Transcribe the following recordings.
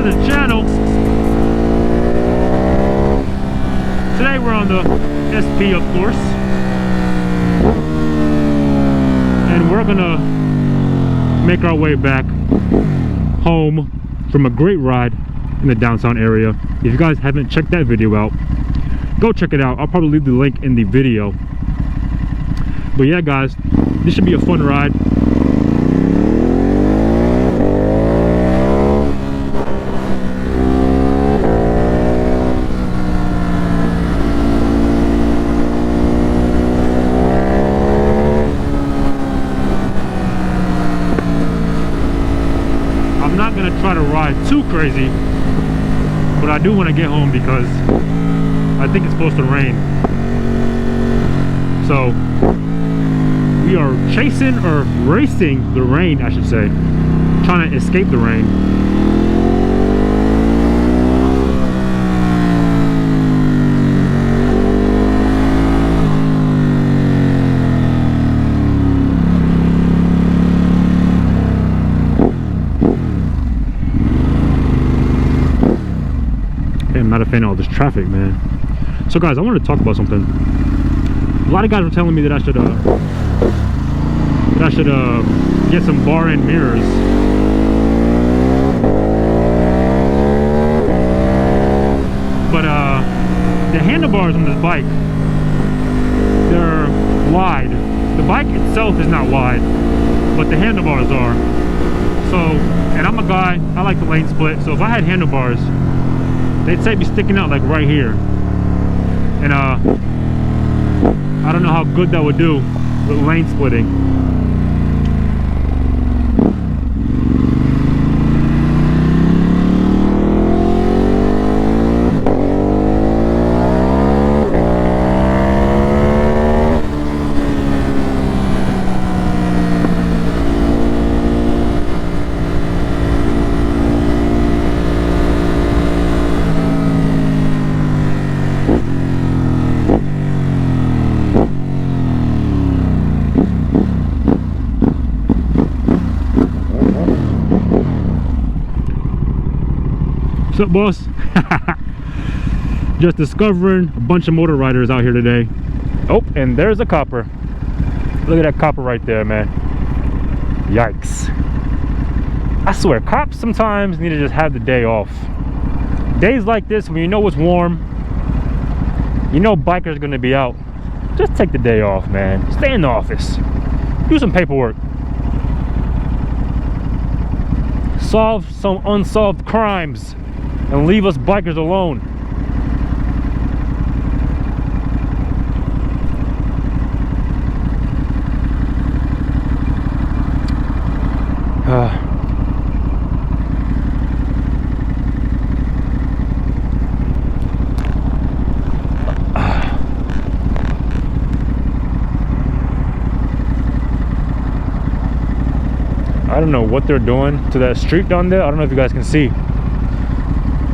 to the channel. Today we're on the SP, of course, and we're gonna make our way back home from a great ride in the downtown area. If you guys haven't checked that video out, go check it out. I'll probably leave the link in the video. But yeah, guys, this should be a fun ride. I'm not gonna try to ride too crazy, but I do want to get home because I think it's supposed to rain. So we are chasing or racing the rain, I should say, trying to escape the rain. I'm not a fan of all this traffic, man. So guys, I wanted to talk about something. A lot of guys were telling me that I should get some bar end mirrors. But the handlebars on this bike, they're wide. The bike itself is not wide, but the handlebars are. So, and I'm a guy, I like the lane split, so if I had handlebars, they'd say be sticking out like right here. And I don't know how good that would do with lane splitting. What's up, boss? Just discovering a bunch of motor riders out here today. Oh, and there's a copper. Look at that copper right there, man. Yikes. I swear, cops sometimes need to just have the day off. Days like this, when you know it's warm, you know bikers are gonna be out, just take the day off, man. Stay in the office. Do some paperwork. Solve some unsolved crimes. And leave us bikers alone. I don't know what they're doing to that street down there. I don't know if you guys can see,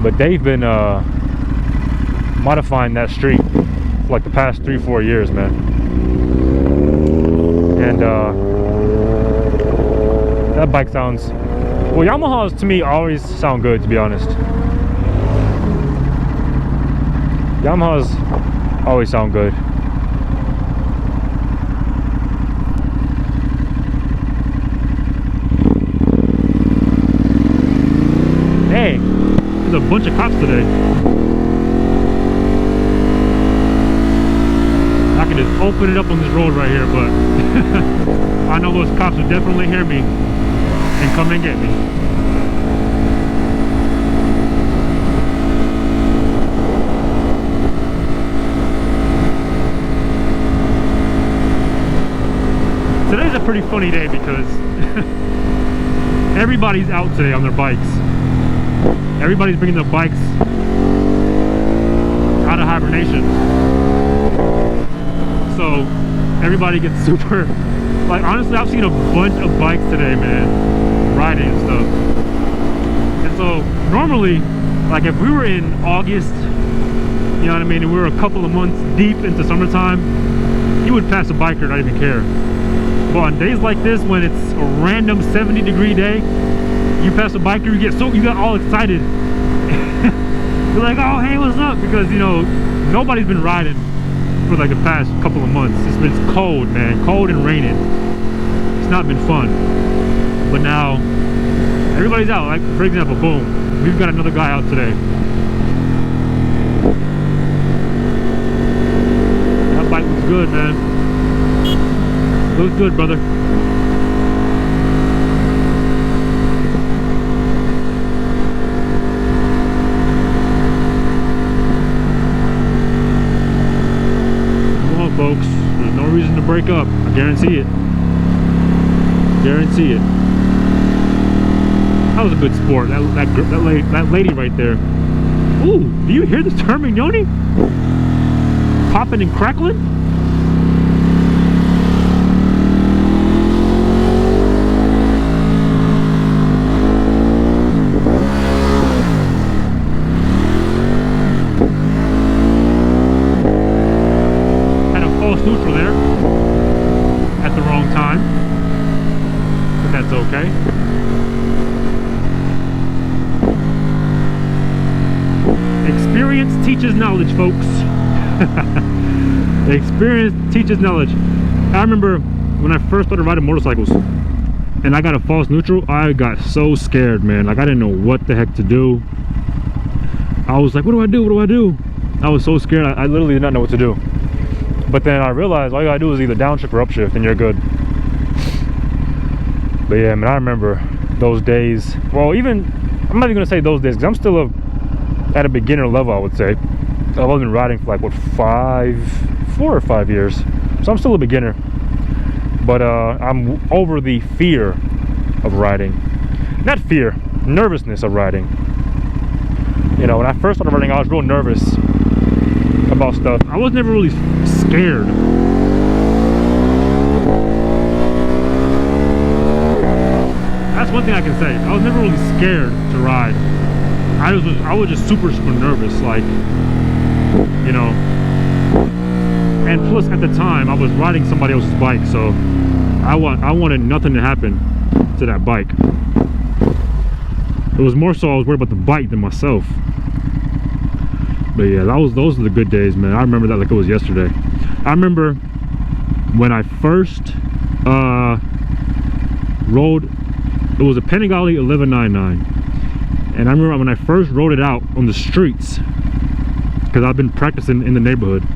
but they've been modifying that street for like the past 3-4 years, man. And that bike sounds, well, Yamahas to me always sound good, to be honest. Yamahas always sound good. Hey, there's a bunch of cops today. I can just open it up on this road right here, but I know those cops will definitely hear me and come and get me. Today's a pretty funny day because everybody's out today on their bikes. Everybody's bringing their bikes out of hibernation. So everybody gets super, like, honestly, I've seen a bunch of bikes today, man, riding and stuff. And so normally, like, if we were in August, you know what I mean, and we were a couple of months deep into summertime, you would pass a biker and not even care. But on days like this, when it's a random 70-degree day, you pass a biker, you get all excited We're like, oh, hey, what's up? Because, you know, nobody's been riding for like the past couple of months. It's been cold, man. Cold and raining. It's not been fun. But now, everybody's out. Like, for example, boom. We've got another guy out today. That bike looks good, man. Looks good, brother. Folks, there's no reason to break up. I guarantee it. Guarantee it. That was a good sport. That lady right there. Ooh, do you hear the Termignoni? Popping and crackling? Neutral there at the wrong time, but that's okay. Experience teaches knowledge, folks. Experience teaches knowledge. I remember when I first started riding motorcycles and I got a false neutral, I got so scared, man. Like, I didn't know what the heck to do. I was like, what do I do? What do I do? I was so scared. I literally did not know what to do. But then I realized all you gotta do is either downshift or upshift and you're good. But yeah, man, I remember those days. Well, even, I'm not even gonna say those days, because I'm still at a beginner level, I would say. I've only been riding for like, what, 4 or 5 years. So I'm still a beginner. But I'm over the fear of riding. Not fear, nervousness of riding. You know, when I first started riding, I was real nervous about stuff. I was never really scared. That's one thing I can say. I was never really scared to ride. I was just super nervous, like, you know. And plus at the time I was riding somebody else's bike, so I wanted nothing to happen to that bike. It was more so I was worried about the bike than myself. But yeah, those are the good days, man. I remember that like it was yesterday. I remember when I first rode, it was a Panigale 1199, and I remember when I first rode it out on the streets, because I've been practicing in the neighborhood,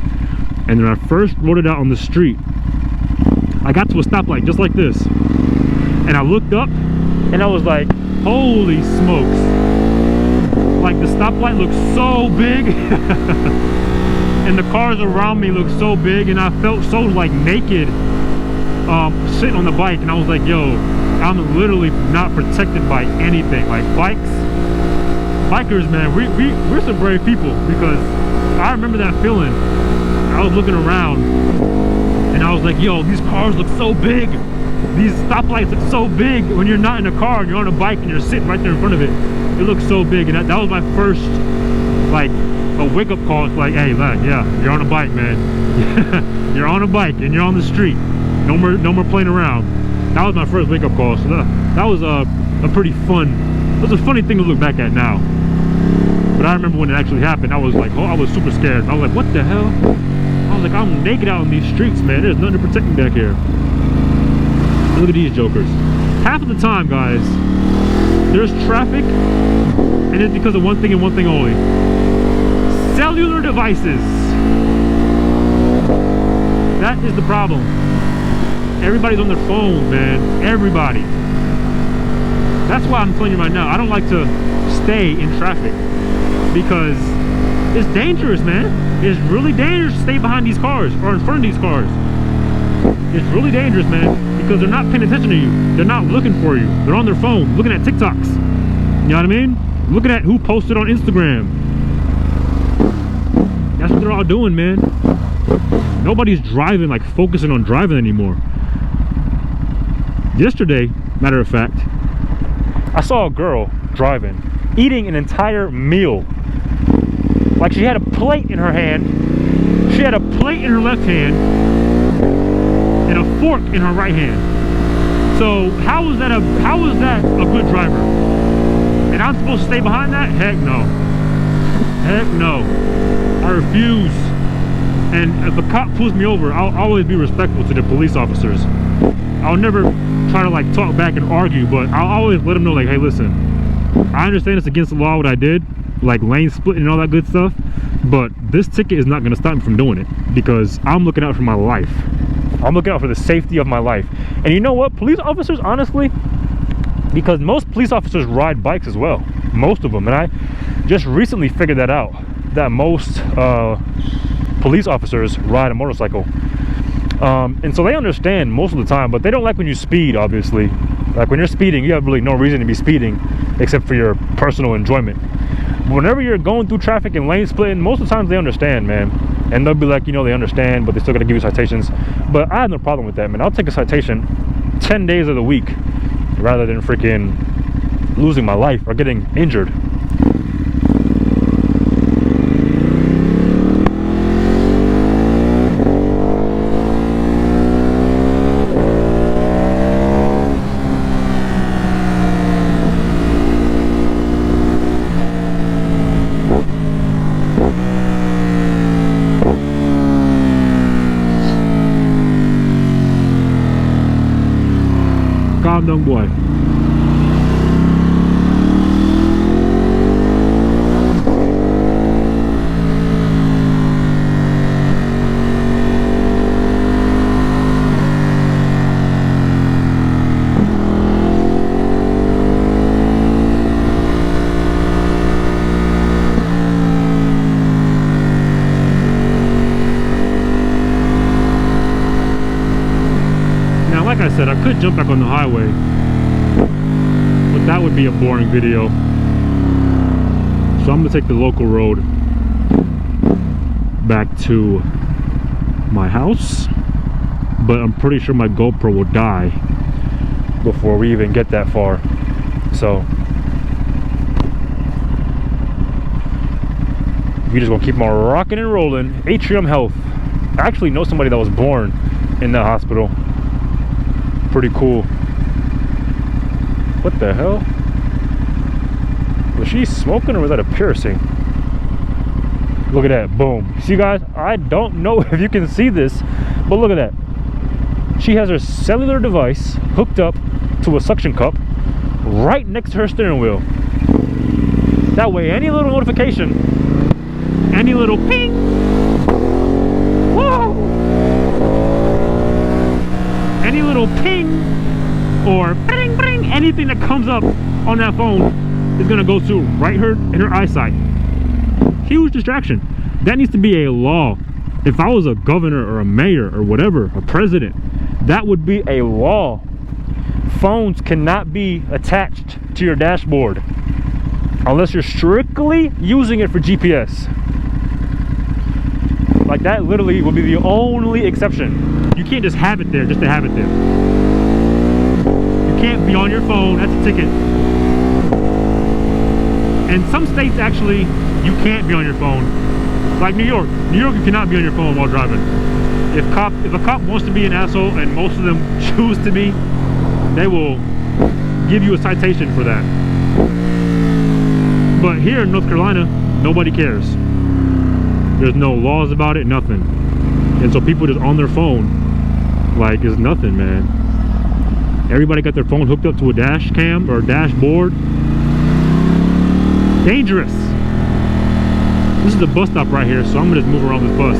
and when I first rode it out on the street, I got to a stoplight just like this, and I looked up and I was like, holy smokes. Like, the stoplight looks so big and the cars around me look so big, and I felt so like naked sitting on the bike, and I was like, yo, I'm literally not protected by anything. Like, bikers, man, we're some brave people, because I remember that feeling. I was looking around and I was like, yo, these cars look so big, these stoplights look so big. When you're not in a car and you're on a bike and you're sitting right there in front of it, it looks so big. And that was my first, like, a wake-up call. It's like, hey, lad, yeah, you're on a bike, man. You're on a bike and you're on the street. No more playing around. That was my first wake-up call. So that was a pretty fun, it was a funny thing to look back at now. But I remember when it actually happened, I was like, oh, I was super scared. I was like, what the hell? I was like, I'm naked out on these streets, man. There's nothing to protect me back here. Look at these jokers. Half of the time, guys, there's traffic, and it's because of one thing and one thing only: cellular devices. That is the problem. Everybody's on their phones, man. Everybody. That's why I'm telling you right now, I don't like to stay in traffic, because it's dangerous, man. It's really dangerous to stay behind these cars or in front of these cars. It's really dangerous, man, because they're not paying attention to you. They're not looking for you. They're on their phone looking at TikToks. You know what I mean? Looking at who posted on Instagram. That's what they're all doing, man. Nobody's driving, like, focusing on driving anymore. Yesterday, matter of fact, I saw a girl driving, eating an entire meal. Like, she had a plate in her hand, she had a plate in her left hand, and a fork in her right hand. So how is that a good driver? And I'm supposed to stay behind that? Heck no. Heck no. I refuse. And if a cop pulls me over, I'll always be respectful to the police officers. I'll never try to like talk back and argue, but I'll always let them know like, hey, listen, I understand it's against the law what I did, like lane splitting and all that good stuff, but this ticket is not going to stop me from doing it because I'm looking out for my life. I'm looking out for the safety of my life. And you know what? Police officers, honestly, because most police officers ride bikes as well. Most of them. And I just recently figured that out, that most police officers ride a motorcycle. And so they understand most of the time, but they don't like when you speed, obviously. Like when you're speeding, you have really no reason to be speeding except for your personal enjoyment. But whenever you're going through traffic and lane splitting, most of the times they understand, man. And they'll be like, you know, they understand, but they still gotta give you citations. But I have no problem with that, man. I'll take a citation 10 days of the week rather than freaking losing my life or getting injured. Calm down, boy. Like I said, I could jump back on the highway, but that would be a boring video. So I'm gonna take the local road back to my house, but I'm pretty sure my GoPro will die before we even get that far. So we just gonna keep on rocking and rolling. Atrium Health. I actually know somebody that was born in that hospital. Pretty cool. What the hell? Was she smoking or was that a piercing? Look at that, boom. See guys, I don't know if you can see this, but look at that. She has her cellular device hooked up to a suction cup right next to her steering wheel. That way any little notification, any little ping, whoa! Any little ping or bring bring, anything that comes up on that phone is gonna go to right her in her eyesight. Huge distraction. That needs to be a law. If I was a governor or a mayor or whatever, a president, that would be a law. Phones cannot be attached to your dashboard unless you're strictly using it for GPS. Like that literally will be the only exception. You can't just have it there just to have it there. You can't be on your phone, that's a ticket. And some states actually, you can't be on your phone. Like New York. New York, you cannot be on your phone while driving. If a cop wants to be an asshole, and most of them choose to be, they will give you a citation for that. But here in North Carolina, nobody cares. There's no laws about it, nothing. And so people just on their phone, like it's nothing, man. Everybody got their phone hooked up to a dash cam or a dashboard. Dangerous. This is the bus stop right here, so I'm gonna just move around this bus.